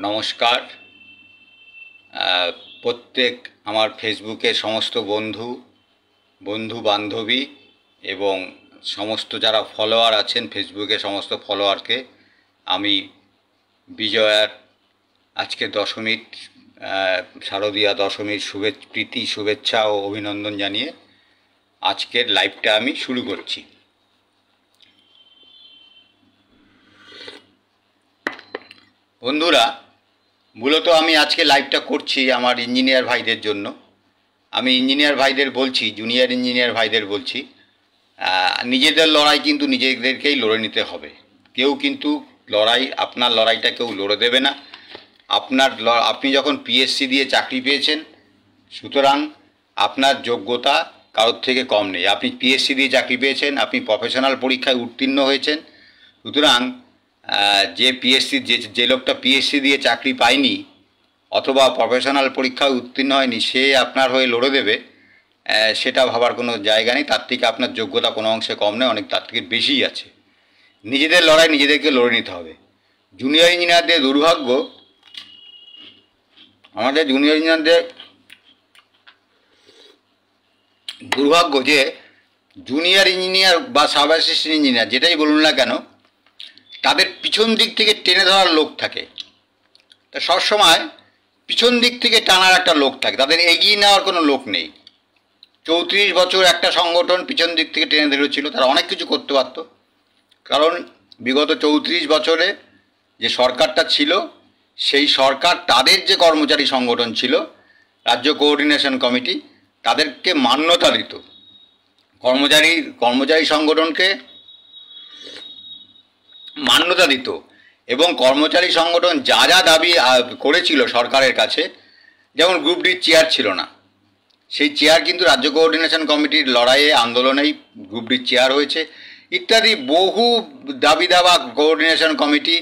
নমস্কার। প্রত্যেক আমার ফেসবুকের সমস্ত বন্ধু বান্ধবী এবং সমস্ত যারা ফলোয়ার আছেন ফেসবুকে সমস্ত ফলোয়ারকে আমি বিজয়ার আজকে দশমীর শারদীয়া দশমীর প্রীতি শুভেচ্ছা ও অভিনন্দন জানিয়ে আজকের লাইভটা আমি শুরু করছি। বন্ধুরা, মূলত আমি আজকে লাইভটা করছি আমার ইঞ্জিনিয়ার ভাইদের জন্য। আমি ইঞ্জিনিয়ার ভাইদের বলছি, জুনিয়র ইঞ্জিনিয়ার ভাইদের বলছি, নিজেদের লড়াই কিন্তু নিজেদেরকেই লড়ে নিতে হবে। কেউ কিন্তু আপনার লড়াইটা কেউ লড়ে দেবে না। আপনি যখন পিএসসি দিয়ে চাকরি পেয়েছেন, সুতরাং আপনার যোগ্যতা কারোর থেকে কম নেই। আপনি পিএসসি দিয়ে চাকরি পেয়েছেন, আপনি প্রফেশনাল পরীক্ষায় উত্তীর্ণ হয়েছেন, সুতরাং যে লোকটা পিএসসি দিয়ে চাকরি পায়নি অথবা প্রফেশনাল পরীক্ষায় উত্তীর্ণ হয়নি, সে আপনার হয়ে লড়ে দেবে, সেটা ভাবার কোনো জায়গা নেই। তার থেকে আপনার যোগ্যতা কোনো অংশে কম নেই, অনেক তার থেকে বেশিই আছে। নিজেদের লড়াই নিজেদেরকে লড়ে নিতে হবে। জুনিয়র ইঞ্জিনিয়ারদের দুর্ভাগ্য, আমাদের জুনিয়র ইঞ্জিনিয়ারদের দুর্ভাগ্য যে জুনিয়র ইঞ্জিনিয়ার বা সাব অ্যাসিস্ট্যান্ট ইঞ্জিনিয়ার যেটাই বলুন না কেন, তাদের পিছন দিক থেকে টেনে ধরার লোক থাকে। তা সবসময় পিছন দিক থেকে টানার একটা লোক থাকে, তাদের এগিয়ে নেওয়ার কোনো লোক নেই। 34 বছর একটা সংগঠন পিছন দিক থেকে টেনে ধরেছিল, তারা অনেক কিছু করতে পারত। কারণ বিগত 34 বছরে যে সরকারটা ছিল, সেই সরকার তাদের যে কর্মচারী সংগঠন ছিল, রাজ্য কোঅর্ডিনেশন কমিটি, তাদেরকে মান্যতা দিত। কর্মচারী সংগঠনকে মান্যতা দিত এবং কর্মচারী সংগঠন যা যা দাবি করেছিল সরকারের কাছে, যেমন গ্রুপ ডির চেয়ার ছিল না, সেই চেয়ার কিন্তু রাজ্য কোঅর্ডিনেশন কমিটির লড়াইয়ে আন্দোলনেই গ্রুপ ডির চেয়ার হয়েছে, ইত্যাদি বহু দাবি দাবা কোঅর্ডিনেশন কমিটি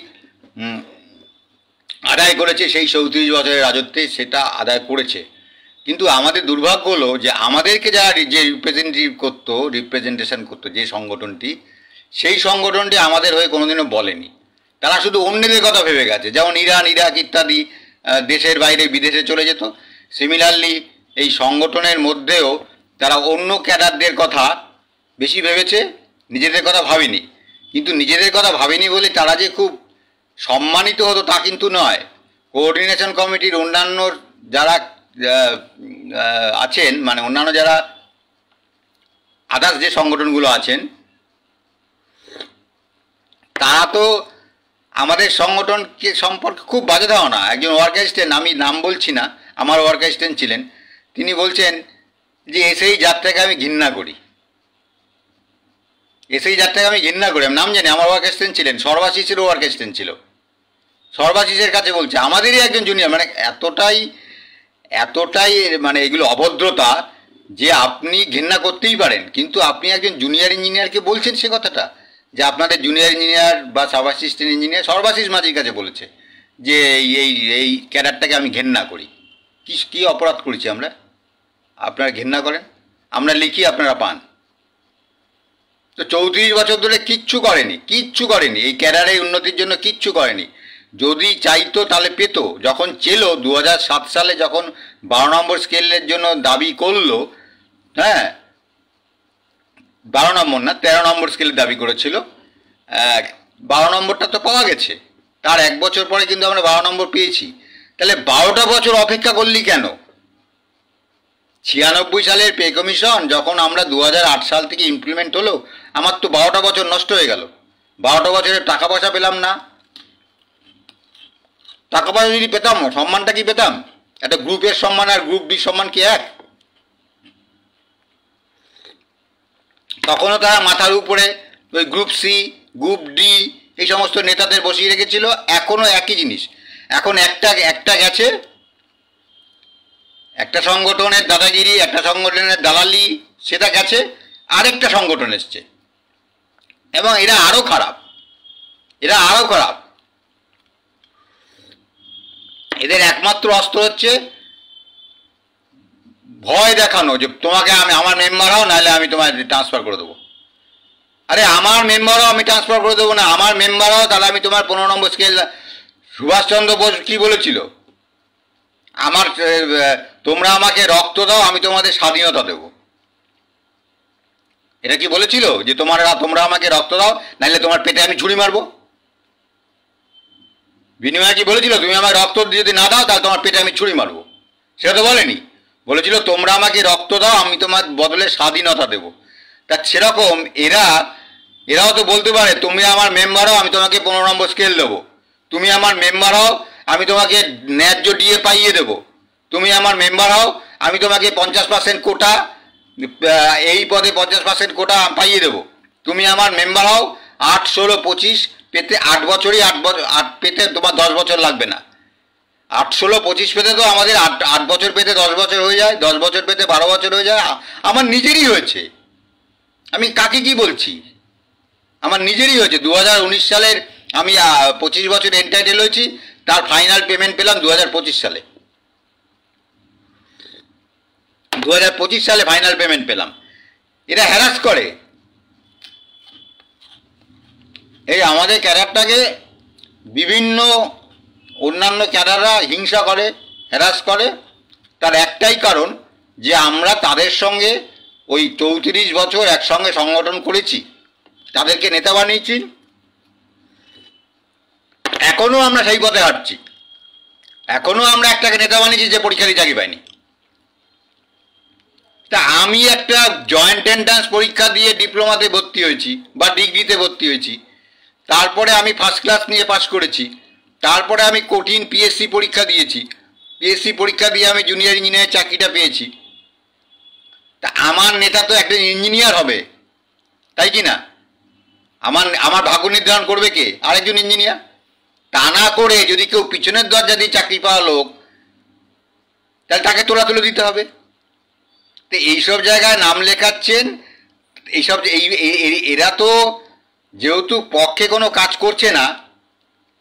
আদায় করেছে। সেই 34 বছরের রাজত্বে সেটা আদায় করেছে। কিন্তু আমাদের দুর্ভাগ্য হলো যে আমাদেরকে যারা রিপ্রেজেন্টেশন করতো যে সংগঠনটি, সেই সংগঠনটি আমাদের হয়ে কোনোদিনও বলেনি। তারা শুধু অন্যদের কথা ভেবে গেছে, যেমন ইরাক ইত্যাদি দেশের বাইরে বিদেশে চলে যেত। সিমিলারলি এই সংগঠনের মধ্যেও তারা অন্য ক্যাডারদের কথা বেশি ভেবেছে, নিজেদের কথা ভাবেনি। কিন্তু নিজেদের কথা ভাবেনি বলে তারা যে খুব সম্মানিত হতো তা কিন্তু নয়। কোঅর্ডিনেশন কমিটির অন্যান্য যারা আছেন, মানে অন্যান্য যারা আদার্স যে সংগঠনগুলো আছেন, তারা তো আমাদের সংগঠনকে সম্পর্কে খুব বাজে ধারণা। একজন ওয়ার্ক অ্যাসিস্ট্যান্ট, আমি নাম বলছি না, আমার ওয়ার্ক অ্যাসিস্ট্যান্ট ছিলেন, তিনি বলছেন যে এই যাত্রাকে আমি ঘৃণা করি, যাত্রাকে আমি ঘৃণা করি। আমি নাম জানি, আমার ওয়ার্ক অ্যাসিস্ট্যান্ট ছিলেন, সর্বাশিসেরও ওয়ার্ক অ্যাসিস্ট্যান্ট ছিল। সর্বাশিসের কাছে বলছে আমাদেরই একজন জুনিয়র, মানে এতটাই মানে এগুলো অভদ্রতা যে আপনি ঘৃণা করতেই পারেন, কিন্তু আপনি একজন জুনিয়র ইঞ্জিনিয়ারকে বলছেন সে কথাটা, যে আপনাদের জুনিয়র ইঞ্জিনিয়ার বা সাব অ্যাসিস্ট্যান্ট ইঞ্জিনিয়ার সর্বাশিস মাঝির কাছে বলেছে যে এই ক্যাডারটাকে আমি ঘেন্না করি। কি অপরাধ করেছি আমরা? আপনারা ঘেন্না করেন, আমরা লিখি, আপনারা পান। তো 34 বছর ধরে কিচ্ছু করেনি এই ক্যাডারের উন্নতির জন্য, কিচ্ছু করেনি। যদি চাইতো তাহলে পেতো। যখন ছিল 2007 সালে যখন 12 নম্বর স্কেলের জন্য দাবি করলো, 12 নম্বর না 13 নম্বর স্কেলে দাবি করেছিল, 12 নম্বরটা তো পাওয়া গেছে। তার 1 বছর পরে কিন্তু আমরা 12 নম্বর পেয়েছি। তাহলে 12টা বছর অপেক্ষা করলি কেন? 96 সালের পে কমিশন যখন আমরা 2008 সাল থেকে ইমপ্লিমেন্ট হলো, আমার তো 12টা বছর নষ্ট হয়ে গেল। 12টা বছরের টাকা পয়সা পেলাম না। টাকা পয়সা যদি পেতাম, সম্মানটা কি পেতাম? একটা গ্রুপের সম্মান আর গ্রুপ বি সম্মান কি এক? তখনও তারা মাথার উপরে ওই গ্রুপ সি, গ্রুপ ডি এই সমস্ত নেতাদের বসিয়ে রেখেছিল। এখনও একই জিনিস। এখন একটা গেছে, একটা সংগঠনের দাদাগিরি, একটা সংগঠনের দালালি, সেটা গেছে, আরেকটা সংগঠন এসছে এবং এরা আরও খারাপ। এদের একমাত্র অস্ত্র হচ্ছে ভয় দেখানো, যে তোমাকে আমার মেম্বার হও, নাহলে আমি তোমায় ট্রান্সফার করে দেবো। আরে আমার মেম্বার হও, আমি ট্রান্সফার করে দেবো না। আমার মেম্বার হও, তাহলে আমি তোমার 15 নম্বর স্কেল সুভাষচন্দ্র বোস কি বলেছিল? আমার তোমরা আমাকে রক্ত দাও, আমি তোমাদের স্বাধীনতা দেব। এটা কি বলেছিল যে তোমরা আমাকে রক্ত দাও, নাহলে তোমার পেটে আমি ছুরি মারবো? বিনিময়ে কি বলেছিল তুমি আমাকে রক্ত যদি না দাও তাহলে তোমার পেটে আমি ছুরি মারবো? সেটা তো বলেনি। বলেছিল তোমরা আমাকে রক্ত দাও, আমি তোমার বদলে স্বাধীনতা দেব। তা সেরকম এরাও তো বলতে পারে তুমি আমার মেম্বার হও, আমি তোমাকে 15 নম্বর স্কেল দেবো। তুমি আমার মেম্বার হও, আমি তোমাকে ন্যায্য ডিএ পাইয়ে দেবো। তুমি আমার মেম্বার হও, আমি তোমাকে 50% কোটা, এই পদে 50% কোটা পাইয়ে দেবো। তুমি আমার মেম্বার হও, 8, 16, 25 পেতে 8 বছরই 8 পেতে তোমার 10 বছর লাগবে না। 8, 16, 25 পেতে তো আমাদের 8 বছর পেতে 10 বছর হয়ে যায়, 10 বছর পেতে 12 বছর হয়ে যায়। আমার নিজেরই হয়েছে, আমি কাকে কি বলছি? আমার নিজেরই হয়েছে। 2019 সালের আমি 25 বছর এন্টাইটেল হয়েছি, তার ফাইনাল পেমেন্ট পেলাম 2025 সালে। 2025 সালে ফাইনাল পেমেন্ট পেলাম। এরা হ্যারাস করে, এই আমাদের ক্যাডারটাকে বিভিন্ন অন্যান্য ক্যাডাররা হিংসা করে, হ্যারাস করে। তার একটাই কারণ যে আমরা তাদের সঙ্গে ওই 34 বছর একসঙ্গে সংগঠন করেছি, তাদেরকে নেতা বানিয়েছি, এখনও আমরা সেই পথে হাঁটছি। এখনও আমরা একটাকে নেতা বানিয়েছি যে পরীক্ষা দিয়ে চাকরি পাইনি। তা আমি একটা জয়েন্ট এন্ট্রান্স পরীক্ষা দিয়ে ডিপ্লোমাতে ভর্তি হয়েছি বা ডিগ্রিতে ভর্তি হয়েছি, তারপরে আমি ফার্স্ট ক্লাস নিয়ে পাস করেছি, তারপরে আমি কঠিন পিএসসি পরীক্ষা দিয়েছি, পিএসসি পরীক্ষা দিয়ে আমি জুনিয়র ইঞ্জিনিয়ার চাকরিটা পেয়েছি। তা আমার নেতা তো একটা ইঞ্জিনিয়ার হবে, তাই কি না? আমার ভাগ্য নির্ধারণ করবে কে? আরেকজন ইঞ্জিনিয়ার। তা না করে যদি কেউ পিছনের দরজা দিয়ে চাকরি পাওয়া লোক, তাহলে তাকে তোলা তুলে দিতে হবে। তো এইসব জায়গায় নাম লেখাচ্ছেন, এইসব এরা তো যেহেতু পক্ষে কোনো কাজ করছে না,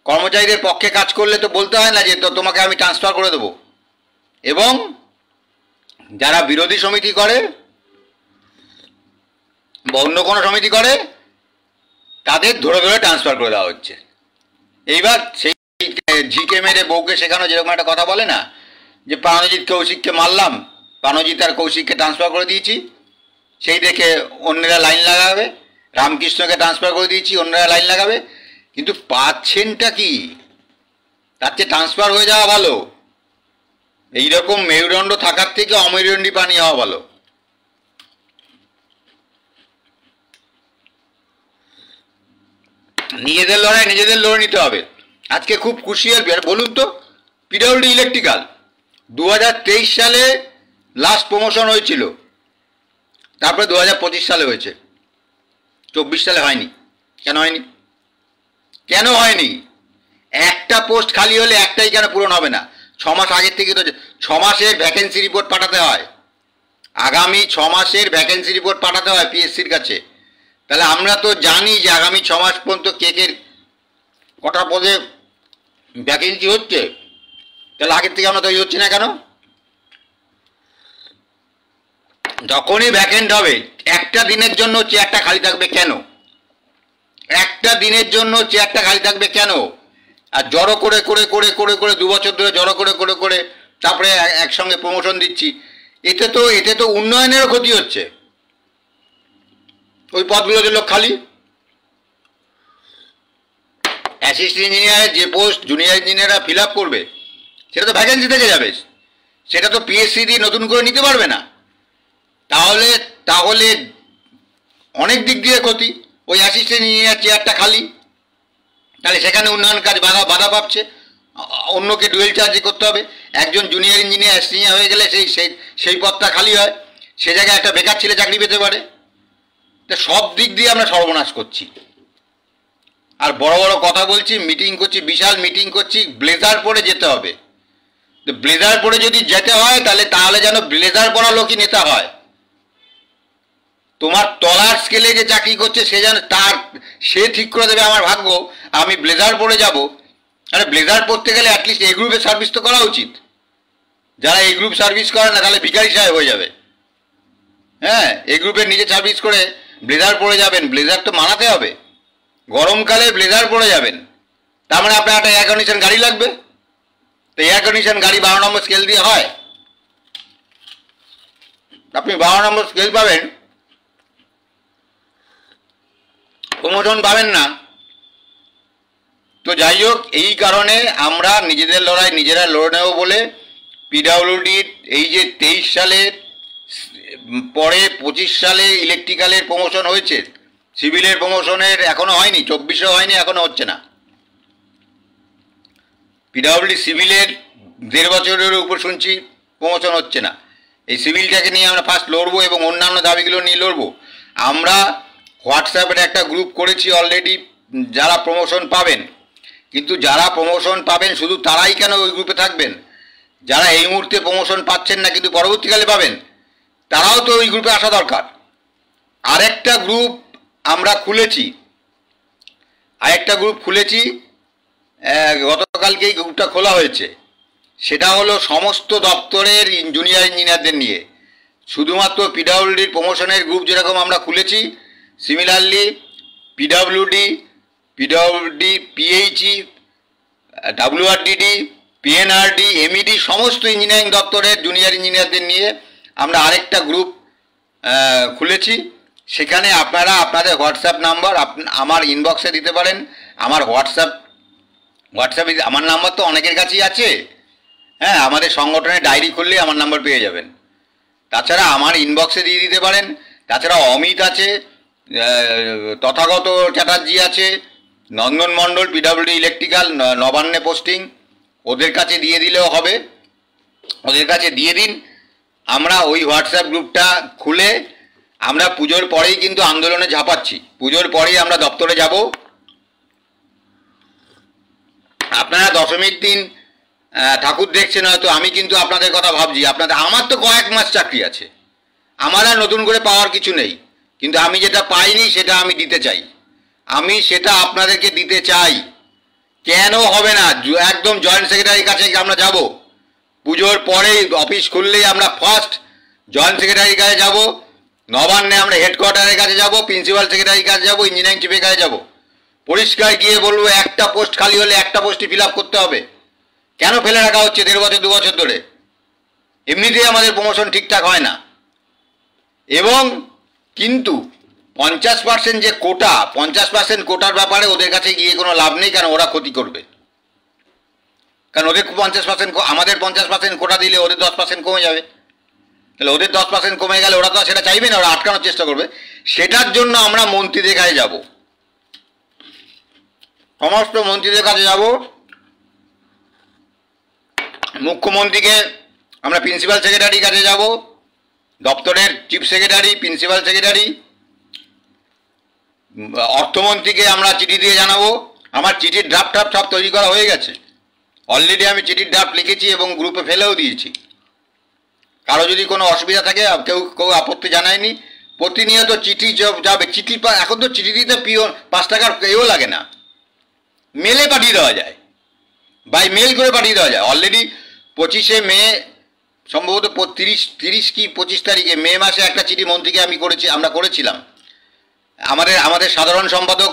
কর্মচারীদের পক্ষে কাজ করলে তো বলতে হয় না যে তো তোমাকে আমি ট্রান্সফার করে দেবো। এবং যারা বিরোধী সমিতি করে বা অন্য কোনো সমিতি করে, তাদের ধরে ধরে ট্রান্সফার করে দেওয়া হচ্ছে। এইবার সেই ঝিকে মেরে বউকে শেখানো, যেরকম একটা কথা বলে না যে প্রাণজিৎ কৌশিককে মারলাম, প্রাণজিৎ আর কৌশিককে ট্রান্সফার করে দিয়েছি, সেই দেখে অন্যরা লাইন লাগাবে। রামকৃষ্ণকে ট্রান্সফার করে দিয়েছি, অন্যরা লাইন লাগাবে। কিন্তু পাচ্ছেনটা কি? তার চেয়ে ট্রান্সফার হয়ে যাওয়া ভালো। এইরকম মেরুদণ্ড থাকার থেকে অমেরুদণ্ডী প্রাণী হওয়া ভালো। নিজেদের লড়াই নিজেদের লড়ে নিতে হবে। আজকে খুব খুশি আর বলুন তো, পিডব্লিউডি ইলেকট্রিক্যাল 2023 সালে লাস্ট প্রমোশন হয়েছিল, তারপরে 2025 সালে হয়েছে, 24 সালে হয়নি। কেন হয়নি? কেন হয়নি? একটা পোস্ট খালি হলে একটাই কেন পূরণ হবে না? 6 মাস আগের থেকে তো 6 মাসের ভ্যাকেন্সি রিপোর্ট পাঠাতে হয়, আগামী 6 মাসের ভ্যাকেন্সি রিপোর্ট পাঠাতে হয় পিএসসির কাছে। তাহলে আমরা তো জানি যে আগামী 6 মাস পর্যন্ত কে কটা পদে ভ্যাকেন্সি হচ্ছে, তাহলে আগের থেকে আমরা তৈরি হচ্ছে না কেন? যখনই ভ্যাকেন্ট হবে, একটা দিনের জন্য চেয়ারটা খালি থাকবে কেন? একটা দিনের জন্য চেয়ারটা খালি থাকবে কেন? আর জড়ো করে করে করে করে করে 2 বছর ধরে জড়ো করে করে করে তারপরে একসঙ্গে প্রমোশন দিচ্ছি, এতে তো উন্নয়নেরও ক্ষতি হচ্ছে। ওই পদগুলোতে লোক খালি। অ্যাসিস্ট্যান্ট ইঞ্জিনিয়ারের যে পোস্ট জুনিয়র ইঞ্জিনিয়াররা ফিল আপ করবে, সেটা তো ভ্যাকেন্সি থেকে যাবে, সেটা তো পিএসসি দিয়ে নতুন করে নিতে পারবে না। তাহলে অনেক দিক দিয়ে ক্ষতি। ওই অ্যাসিস্ট্যান্ট ইঞ্জিনিয়ার চেয়ারটা খালি, তাহলে সেখানে উন্নয়ন কাজ বাধা পাচ্ছে, অন্যকে ডুয়েল চার্জ করতে হবে। একজন জুনিয়র ইঞ্জিনিয়ার সিনিয়র হয়ে গেলে সেই পদটা খালি হয়, সে জায়গায় একটা বেকার ছেলে চাকরি পেতে পারে। তা সব দিক দিয়ে আমরা সর্বনাশ করছি। আর বড় বড় কথা বলছি, মিটিং করছি, বিশাল মিটিং করছি, ব্লেজার পরে যেতে হবে। তো ব্লেজার পরে যদি যেতে হয় তাহলে যেন ব্লেজার পরা লোকই নেতা হয়। তোমার তলার স্কেলে যে চাকরি করছে সে ঠিক করে দেবে আমার ভাগ্য, আমি ব্লেজার পরে যাব। আরে ব্লেজার পরতে গেলে অ্যাটলিস্ট এই গ্রুপে সার্ভিস তো করা উচিত। যারা এই গ্রুপ সার্ভিস করে না, তাহলে ভিখারি সাহেব হয়ে যাবে। হ্যাঁ, এই গ্রুপের নিজে সার্ভিস করে ব্লেজার পরে যাবেন, ব্লেজার তো মানাতে হবে। গরমকালে ব্লেজার পরে যাবেন, তার মানে আপনার একটা এয়ার কন্ডিশন গাড়ি লাগবে। তো এয়ার কন্ডিশন গাড়ি 12 নম্বর স্কেল দিয়ে হয়? আপনি 12 নম্বর স্কেল পাবেন, প্রমোশন পাবেন না। তো যাই হোক, এই কারণে আমরা নিজেদের লড়াই নিজেরা লড়ে নেব বলে পিডাব্লিউডির এই যে 23 সালের পরে 25 সালে ইলেকট্রিক্যালের প্রমোশন হয়েছে, সিভিলের প্রমোশনের এখনো হয়নি, 24-এ হয়নি, এখনো হচ্ছে না। পিডাব্লিউডি সিভিলের 1.5 বছরের উপর শুনছি প্রমোশন হচ্ছে না। এই সিভিলটাকে নিয়ে আমরা ফার্স্ট লড়বো এবং অন্যান্য দাবিগুলো নিয়ে লড়বো। আমরা হোয়াটসঅ্যাপের একটা গ্রুপ করেছি অলরেডি, যারা প্রমোশন পাবেন, কিন্তু যারা প্রমোশন পাবেন শুধু তারাই কেন ওই গ্রুপে থাকবেন? যারা এই মুহূর্তে প্রমোশন পাচ্ছেন না কিন্তু পরবর্তীকালে পাবেন, তারাও তো ওই গ্রুপে আসা দরকার। আরেকটা গ্রুপ আমরা খুলেছি, গতকালকে এই গ্রুপটা খোলা হয়েছে। সেটা হলো সমস্ত দপ্তরের জুনিয়র ইঞ্জিনিয়ারদের নিয়ে। শুধুমাত্র পিডাব্লিউডির প্রমোশনের গ্রুপ যেরকম আমরা খুলেছি, similarly PWD, PHE, WRDD, PNRD, MED সমস্ত ইঞ্জিনিয়ারিং দপ্তরের জুনিয়র ইঞ্জিনিয়ারদের নিয়ে আমরা আরেকটা গ্রুপ খুলেছি। সেখানে আপনারা আপনাদের হোয়াটসঅ্যাপ নাম্বার আমার ইনবক্সে দিতে পারেন। আমার হোয়াটসঅ্যাপে আমার নাম্বার তো অনেকের কাছেই আছে, হ্যাঁ, আমাদের সংগঠনের ডায়েরি খুললেই আমার নাম্বার পেয়ে যাবেন। তাছাড়া আমার ইনবক্সে দিয়ে দিতে পারেন। তাছাড়া অমিত আছে, তথাগত চ্যাটার্জি আছে, নন্দন মণ্ডল, পিডাব্লিউডি ইলেকট্রিক্যাল, নবান্নে পোস্টিং, ওদের কাছে দিয়ে দিলেও হবে। ওদের কাছে দিয়ে দিন। আমরা ওই হোয়াটসঅ্যাপ গ্রুপটা খুলে আমরা পুজোর পরেই কিন্তু আন্দোলনে ঝাঁপাচ্ছি। পুজোর পরেই আমরা দপ্তরে যাব। আপনারা দশমীর দিন ঠাকুর দেখছেন হয়তো, আমি কিন্তু আপনাদের কথা ভাবছি। আমার তো কয়েক মাস চাকরি আছে, আমার আর নতুন করে পাওয়ার কিছু নেই, কিন্তু আমি যেটা পাইনি সেটা আমি দিতে চাই। আমি সেটা আপনাদেরকে দিতে চাই। কেন হবে না? একদম জয়েন্ট সেক্রেটারির কাছে আমরা যাব। পুজোর পরেই অফিস খুললেই আমরা ফার্স্ট জয়েন্ট সেক্রেটারির কাছে যাব, নবান্নে আমরা হেডকোয়ার্টারের কাছে যাব, প্রিন্সিপাল সেক্রেটারির কাছে যাব, ইঞ্জিনিয়ারিং চিফের কাছে যাব। পরিষ্কার গিয়ে বলবো একটা পোস্ট খালি হলে একটা পোস্টই ফিল আপ করতে হবে। কেন ফেলে রাখা হচ্ছে 1.5 বছর 2 বছর ধরে? এমনিতেই আমাদের প্রমোশন ঠিকঠাক হয় না। এবং কিন্তু 50% যে কোটা, 50% কোটার ব্যাপারে ওদের কাছে গিয়ে কোনো লাভ নেই, কারণ ওরা ক্ষতি করবে। কারণ ওদের 50%, আমাদের 50% কোটা দিলে ওদের 10% কমে যাবে। তাহলে ওদের 10% কমে গেলে ওরা তো সেটা চাইবে না, ওরা আটকানোর চেষ্টা করবে। সেটার জন্য আমরা মন্ত্রীদের কাছে যাব, সমস্ত মন্ত্রীদের কাছে যাব। মুখ্যমন্ত্রীকে আমরা প্রিন্সিপাল সেক্রেটারির কাছে যাব, দপ্তরের চিফ সেক্রেটারি, প্রিন্সিপাল সেক্রেটারি, অর্থমন্ত্রীকে আমরা চিঠি দিয়ে জানাবো। আমার চিঠির ড্রাফট সব তৈরি করা হয়ে গেছে অলরেডি। আমি চিঠির ড্রাফট লিখেছি এবং গ্রুপে ফেলেও দিয়েছি। কারো যদি কোনো অসুবিধা থাকে, কেউ আপত্তি জানায়নি। প্রতিনিয়ত চিঠি যাবে। চিঠি এখন তো চিঠি দিতে 5 টাকার এও লাগে না, মেলে পাঠিয়ে দেওয়া যায়, বাই মেল করে পাঠিয়ে দেওয়া যায়। অলরেডি 25শে মে, সম্ভবত 30 কি 25 তারিখে মে মাসে একটা চিঠি মন্ত্রীকে আমরা করেছিলাম। আমাদের সাধারণ সম্পাদক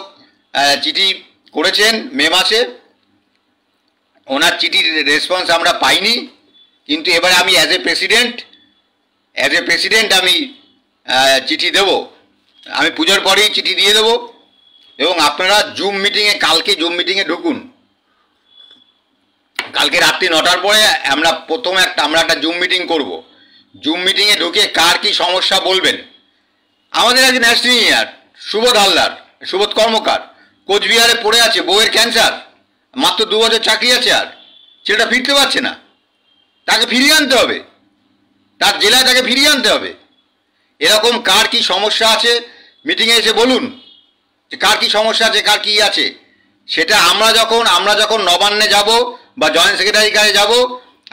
চিঠি করেছেন মে মাসে, ওনার চিঠির রেসপন্স আমরা পাইনি। কিন্তু এবারে আমি অ্যাজ এ প্রেসিডেন্ট আমি চিঠি দেব। আমি পুজোর পরেই চিঠি দিয়ে দেব। এবং আপনারা কালকে জুম মিটিংয়ে ঢুকুন। কালকে রাত্রি 9টার পরে আমরা একটা জুম মিটিং করব। জুম মিটিংয়ে ঢুকে কার কি সমস্যা বলবেন। আমাদের একজন ইঞ্জিনিয়ার সুবোধ কর্মকার কোচবিহারে পড়ে আছে, বউয়ের ক্যান্সার, মাত্র 2 বছর চাকরি আছে, আর সেটা ফিরতে পারছে না। তাকে ফিরিয়ে আনতে হবে, তার জেলায় তাকে ফিরিয়ে আনতে হবে। এরকম কার কি সমস্যা আছে মিটিংয়ে এসে বলুন, যে কার কি সমস্যা আছে, কার কি আছে। সেটা আমরা যখন নবান্নে যাব বা জয়েন্ট সেক্রেটারির কাছে যাব,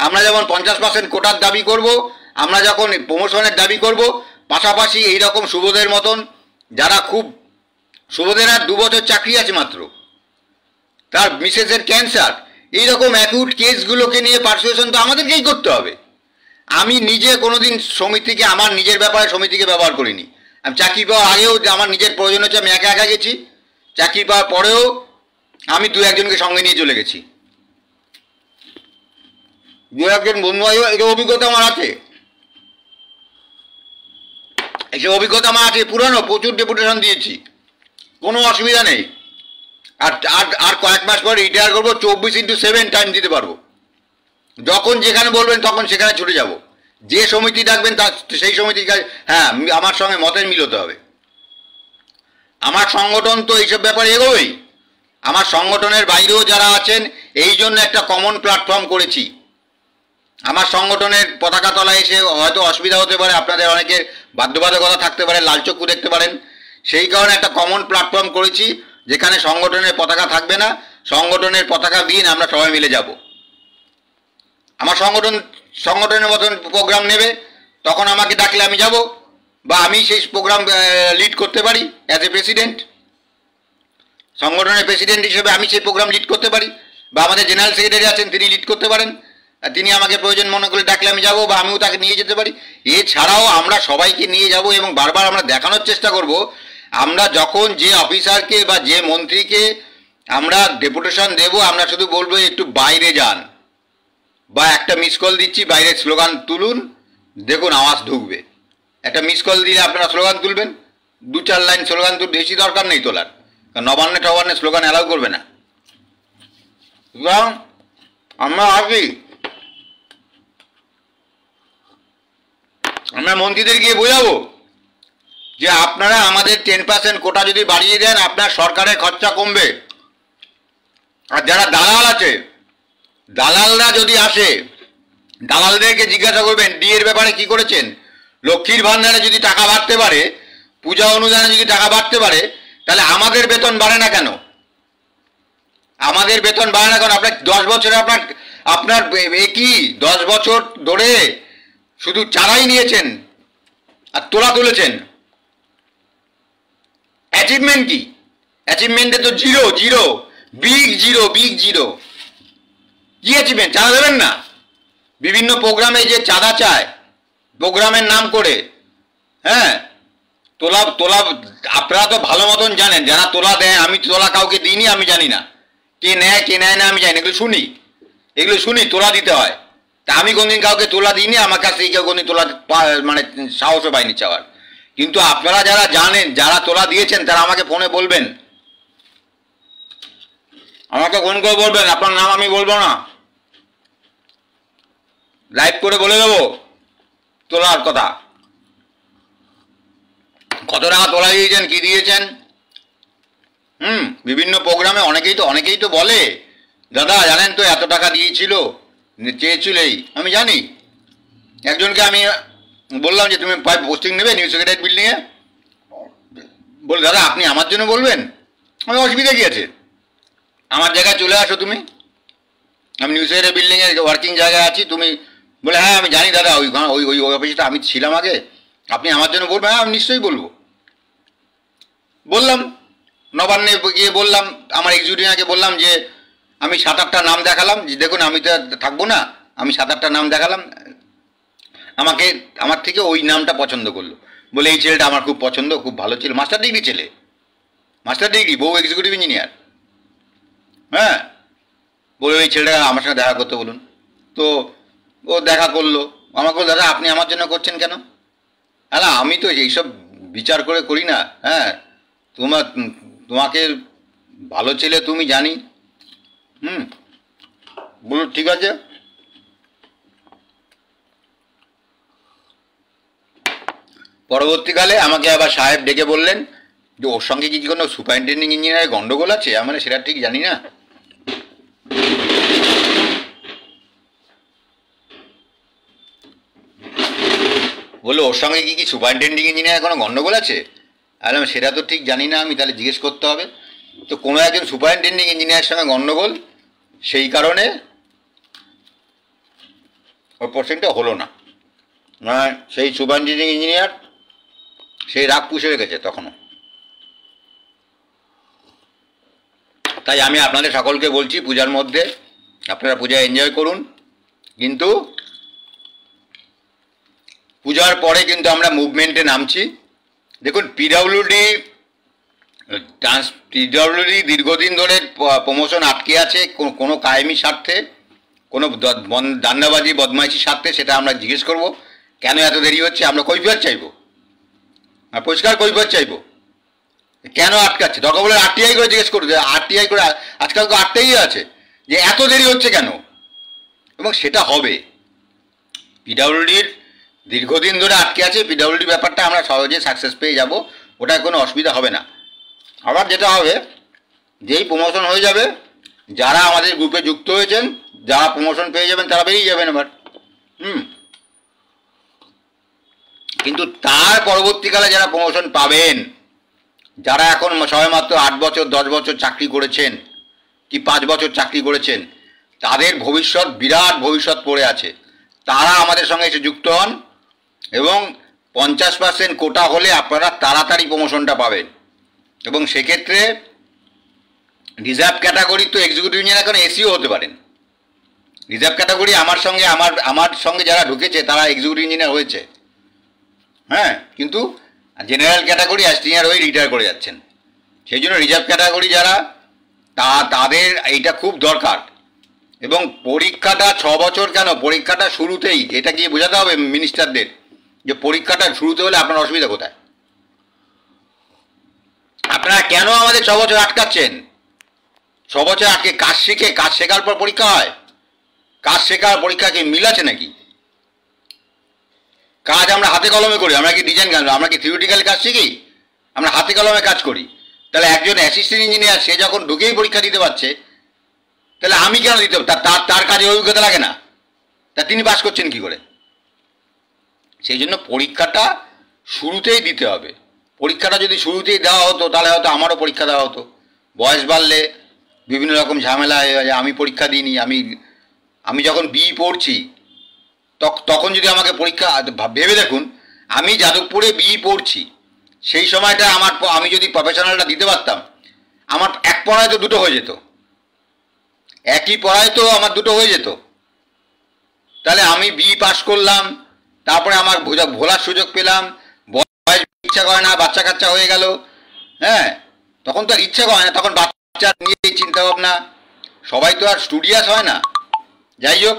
আমরা যেমন 50% কোটার দাবি করব, আমরা যখন প্রমোশনের দাবি করব, পাশাপাশি এইরকম সুবোধের মতন সুবোধের আর 2 বছর চাকরি আছে মাত্র, তার মিসেসের ক্যান্সার, এইরকম অ্যাকিউট কেসগুলোকে নিয়ে পার্সুয়েশন তো আমাদেরকেই করতে হবে। আমি নিজে কোনোদিন আমার নিজের ব্যাপারে সমিতিকে ব্যবহার করিনি। আমি চাকরি পাওয়ার আগেও আমার নিজের প্রয়োজন হচ্ছে আমি একা গেছি, চাকরি পাওয়ার পরেও আমি দু একজনকে সঙ্গে নিয়ে চলে গেছি, দু একজন বন্ধু ভাই, এটা অভিজ্ঞতা আমার আছে, এইসব অভিজ্ঞতা আমার আছে পুরানো, প্রচুর ডেপুটেশন দিয়েছি, কোনো অসুবিধা নেই। আর আর আর কয়েক মাস পর রিটায়ার করবো, 24/7 টাইম দিতে পারবো, যখন যেখানে বলবেন তখন সেখানে ছুটে যাব, যে সমিতি ডাকবেন তার সেই সমিতির কাছে। হ্যাঁ, আমার সঙ্গে মতের মিল হতে হবে। আমার সংগঠন তো এইসব ব্যাপারে এগোবেই, আমার সংগঠনের বাইরেও যারা আছেন এই জন্য একটা কমন প্ল্যাটফর্ম করেছি। আমার সংগঠনের পতাকা তলায় এসে হয়তো অসুবিধা হতে পারে, আপনাদের অনেকের বাধ্যবাধকতা থাকতে পারে, লালচক্ষু দেখতে পারেন, সেই কারণে একটা কমন প্ল্যাটফর্ম করেছি যেখানে সংগঠনের পতাকা থাকবে না, সংগঠনের পতাকা দিন আমরা সবাই মিলে যাব। আমার সংগঠনের মতন প্রোগ্রাম নেবে, তখন আমাকে ডাকলে আমি যাব, বা আমি সেই প্রোগ্রাম লিড করতে পারি অ্যাজ এ প্রেসিডেন্ট, সংগঠনের প্রেসিডেন্ট হিসেবে আমি সেই প্রোগ্রাম লিড করতে পারি, বা আমাদের জেনারেল সেক্রেটারি আছেন তিনি লিড করতে পারেন, তিনি আমাকে প্রয়োজন মনে করে ডাকলে আমি যাব, বা আমিও তাকে নিয়ে যেতে পারি। এছাড়াও আমরা সবাইকে নিয়ে যাব এবং বারবার আমরা দেখানোর চেষ্টা করব, আমরা যখন যে অফিসারকে বা যে মন্ত্রীকে আমরা ডেপুটেশন দেব, আমরা শুধু বলবো একটু বাইরে যান, বা একটা মিস কল দিচ্ছি বাইরে স্লোগান তুলুন, দেখুন আওয়াজ ঢুকবে। একটা মিস কল দিলে আপনারা স্লোগান তুলবেন, 2-4 লাইন স্লোগান তুল, বেশি দরকার নেই তোলার, নবান্নে টবান্নে স্লোগান অ্যালাউ করবে না। সুতরাং আমরা আসি, আমরা মন্ত্রীদের গিয়ে বোঝাবো যে আপনারা আমাদের 10% কোটা যদি বাড়িয়ে দেন আপনার সরকারের খরচা কমবে। আর যারা দালাল আছে, দালালরা যদি আসে, দালালদেরকে জিজ্ঞাসা করবেন ডিএর ব্যাপারে কি করেছেন, লক্ষ্মীর ভান্ডারে যদি টাকা বাড়তে পারে, পূজা অনুদানে যদি টাকা বাড়তে পারে, তাহলে আমাদের বেতন বাড়ে না কেন? আমাদের বেতন বাড়ে না কেন? আপনার 10 বছরে আপনার কি 10 বছর ধরে শুধু চারাই নিয়েছেন আর তোলা তুলেছেন, অ্যাচিভমেন্ট কি? অ্যাচিভমেন্টে তো জিরো, বিগ জিরো কি অ্যাচিভমেন্ট? চাঁদা দেবেন না? বিভিন্ন প্রোগ্রামে যে চাঁদা চায় প্রোগ্রামের নাম করে, হ্যাঁ, তোলা আপনারা তো ভালো মতন জানেন, যারা তোলা দেয়, আমি তোলা কাউকে দিইনি, আমি জানি না কে নেয় কে নেয় না, আমি জানি না, এগুলো শুনি তোলা দিতে হয়, তা আমি কোনদিন কাউকে তোলা দিইনি, আমার কাছে কেউ কোনদিন তোলা মানে সাহসও পাইনি চাওয়ার। কিন্তু আপনারা যারা জানেন, যারা তোলা দিয়েছেন, তারা আমাকে ফোনে বলবেন, আমাকে ফোন করে বলবেন, আপনার নাম আমি বলবো না, লাইভ করে বলে দেবো তোলার কথা, কত টাকা তোলা দিয়েছেন, কি দিয়েছেন। বিভিন্ন প্রোগ্রামে অনেকেই তো বলে, দাদা জানেন তো এত টাকা দিয়েছিল, চেয়েছিল, এই আমি জানি। একজনকে আমি বললাম যে তুমি পোস্টিং নেবে নিউ সেক্রেটারি বিল্ডিংয়ে, বলে দাদা আপনি আমার জন্য বলবেন, আমি অসুবিধা কি আছে, আমার জায়গায় চলে আসো তুমি, আমি নিউ সেক্রেটারি বিল্ডিংয়ে ওয়ার্কিং জায়গায় আছি, তুমি বলে হ্যাঁ আমি জানি দাদা, ওই অফিসটা আমি ছিলাম আগে, আপনি আমার জন্য বলবেন, হ্যাঁ আমি নিশ্চয়ই বলবো। বললাম, নবান্নে গিয়ে বললাম, আমার এক্সিকিউটিভকে বললাম যে আমি 7-8টা নাম দেখালাম, যে দেখুন আমি তো থাকবো না, আমি 7-8টা নাম দেখালাম, আমার থেকে ওই নামটা পছন্দ করলো, বলে এই ছেলেটা আমার খুব পছন্দ, খুব ভালো ছেলে, মাস্টার ডিগ্রি ছেলে, বউ এক্সিকিউটিভ ইঞ্জিনিয়ার, হ্যাঁ, বলে ওই ছেলেটা আমার সঙ্গে দেখা করতে বলুন। তো ও দেখা করলো, আমাকে বলল দাদা আপনি আমার জন্য করছেন কেন? হ্যাঁ আমি তো এইসব বিচার করে করি না, হ্যাঁ তোমাকে ভালো ছেলে তুমি জানি, বললো ঠিক আছে। পরবর্তীকালে আমাকে আবার সাহেব ডেকে বললেন যে ওর সঙ্গে কি কোনো সুপারিনটেন্ডিং ইঞ্জিনিয়ারের গন্ডগোল আছে, মানে সেটা ঠিক জানি না। বললো ওর সঙ্গে কি সুপারিনটেন্ডিং ইঞ্জিনিয়ারের কোনো গন্ডগোল আছে? আর সেটা তো ঠিক জানি না আমি, তাহলে জিজ্ঞেস করতে হবে। তো কোনো একজন সুপারিনটেন্ডিং ইঞ্জিনিয়ারের সঙ্গে গন্ডগোল, সেই কারণে ওর পোস্টিংটা হলো না। সেই সুপারিনটেন্ডিং ইঞ্জিনিয়ার সেই রাগ পুষে রেখেছে তখনও। তাই আমি আপনাদের সকলকে বলছি, পূজার মধ্যে আপনারা পূজা এনজয় করুন, কিন্তু পূজার পরে কিন্তু আমরা মুভমেন্টে নামছি। দেখুন পিডব্লিউডি পিডব্লিউডি দীর্ঘদিন ধরে প্রমোশন আটকে আছে কোনো কায়েমি স্বার্থে, কোনো দান্দাবাজি বদমাইশি স্বার্থে। সেটা আমরা জিজ্ঞেস করব কেন এত দেরি হচ্ছে, আমরা কৈফিয়ত চাইব, পরিষ্কার কৈফিয়ত চাইব কেন আটকাচ্ছে। দরকার বলে আরটিআই করে জিজ্ঞেস করবে, আরটিআই করে, আজকাল তো আটটাই আছে যে এত দেরি হচ্ছে কেন, এবং সেটা হবে। পিডব্লিউডির দীর্ঘদিন ধরে আটকে আছে, পিডব্লিউডি ব্যাপারটা আমরা সহজে সাকসেস পেয়ে যাব, ওটায় কোনো অসুবিধা হবে না। আবার যেটা হবে, যেই প্রমোশন হয়ে যাবে, যারা আমাদের গ্রুপে যুক্ত হয়েছেন, যারা প্রমোশন পেয়ে যাবেন তারা বেরিয়ে যাবেন এবার। কিন্তু তার পরবর্তীকালে যারা প্রমোশন পাবেন, যারা এখন সবেমাত্র 8 বছর 10 বছর চাকরি করেছেন কি 5 বছর চাকরি করেছেন, তাদের ভবিষ্যৎ, বিরাট ভবিষ্যৎ পড়ে আছে। তারা আমাদের সঙ্গে এসে যুক্ত হন এবং 50% কোটা হলে আপনারা তাড়াতাড়ি প্রমোশনটা পাবেন। এবং সেক্ষেত্রে রিজার্ভ ক্যাটাগরি তো এক্সিকিউটিভ ইঞ্জিনিয়ার এখন এসিও হতে পারেন। রিজার্ভ ক্যাটাগরি আমার সঙ্গে যারা ঢুকেছে তারা এক্সিকিউটিভ ইঞ্জিনিয়ার হয়েছে, হ্যাঁ, কিন্তু জেনারেল ক্যাটাগরি অ্যাস্টিনিয়ার হয়ে রিটায়ার করে যাচ্ছেন। সেই জন্য রিজার্ভ ক্যাটাগরি যারা, তাদের এইটা খুব দরকার। এবং পরীক্ষাটা 6 বছর কেন, পরীক্ষাটা শুরুতেই, এটা গিয়ে বোঝাতে হবে মিনিস্টারদের যে পরীক্ষাটা শুরুতে হলে আপনার অসুবিধা কোথায়। আপনারা কেন আমাদের 6 বছর আটকাচ্ছেন? 6 বছর আটকে কাজ শিখে, কাজ শেখার পর পরীক্ষা হয়? কাজ শেখার পরীক্ষা কি মিল আছে নাকি? কাজ আমরা হাতে কলমে করি, আমরা কি ডিজাইন, আমরা কি থিওরিটিক্যাল কাজ শিখি? আমরা হাতে কলমে কাজ করি। তাহলে একজন অ্যাসিস্ট্যান্ট ইঞ্জিনিয়ার সে যখন ঢুকেই পরীক্ষা দিতে পারছে, তাহলে আমি কেন দিতে, তার কাজে অভিজ্ঞতা লাগে না? তা তিনি পাস করছেন কি করে? সেই জন্য পরীক্ষাটা শুরুতেই দিতে হবে। পরীক্ষাটা যদি শুরুতেই দেওয়া হতো তাহলে হয়তো আমারও পরীক্ষা দেওয়া হতো। বয়স বাড়লে বিভিন্ন রকম ঝামেলা হয়ে যায়, আমি পরীক্ষা দিইনি। আমি যখন পড়ছি তখন যদি আমাকে পরীক্ষা, ভেবে দেখুন, আমি যাদবপুরে পড়ছি, সেই সময়টা আমি যদি প্রফেশনালটা দিতে পারতাম, আমার এক পড়ায় তো দুটো হয়ে যেত, একই পড়ায় তো আমার দুটো হয়ে যেত। তাহলে আমি পাস করলাম, তারপরে আমার ভোলার সুযোগ পেলাম, বয়স ইচ্ছা করে না, বাচ্চা কাচ্চা হয়ে গেল, হ্যাঁ, তখন তো আর ইচ্ছা করে না, তখন বাচ্চা নিয়েই চিন্তা ভাবনা, সবাই তো আর স্টুডিয়াস হয় না। যাই হোক,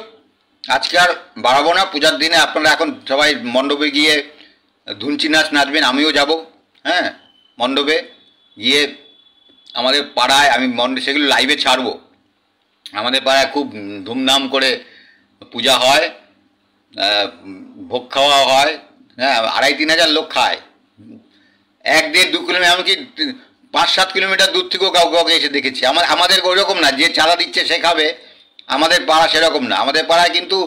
আজকে আর বাড়াবো না। পূজার দিনে আপনারা এখন সবাই মণ্ডপে গিয়ে ধুনচি নাচ নাচবেন, আমিও যাব, হ্যাঁ, মণ্ডপে গিয়ে আমাদের পাড়ায় আমি সেগুলো লাইভে ছাড়বো। আমাদের পাড়ায় খুব ধুমধাম করে পূজা হয়, ভোগ খাওয়া হয়, হ্যাঁ, 2,500-3 হাজার লোক খায়। 1-1.5-2 কিলোমিটার, এমনকি 5-7 কিলোমিটার দূর থেকেও কাউকে এসে দেখেছি। আমাদের ওইরকম না যে চাঁদা দিচ্ছে সে খাবে, আমাদের পাড়া সেরকম না। আমাদের পাড়ায় কিন্তু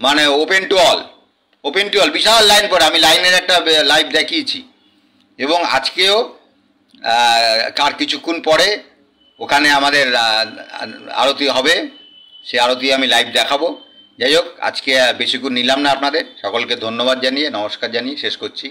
মানে ওপেন টু অল, বিশাল লাইন পড়ে। আমি লাইনের একটা লাইভ দেখিয়েছি, এবং আজকেও কার কিছুক্ষণ পরে ওখানে আমাদের আরতি হবে, সে আরতি আমি লাইভ দেখাবো। যাই হোক, আজকে বেশিক্ষণ নিলাম না আপনাদের, সকলকে ধন্যবাদ জানিয়ে, নমস্কার জানিয়ে শেষ করছি।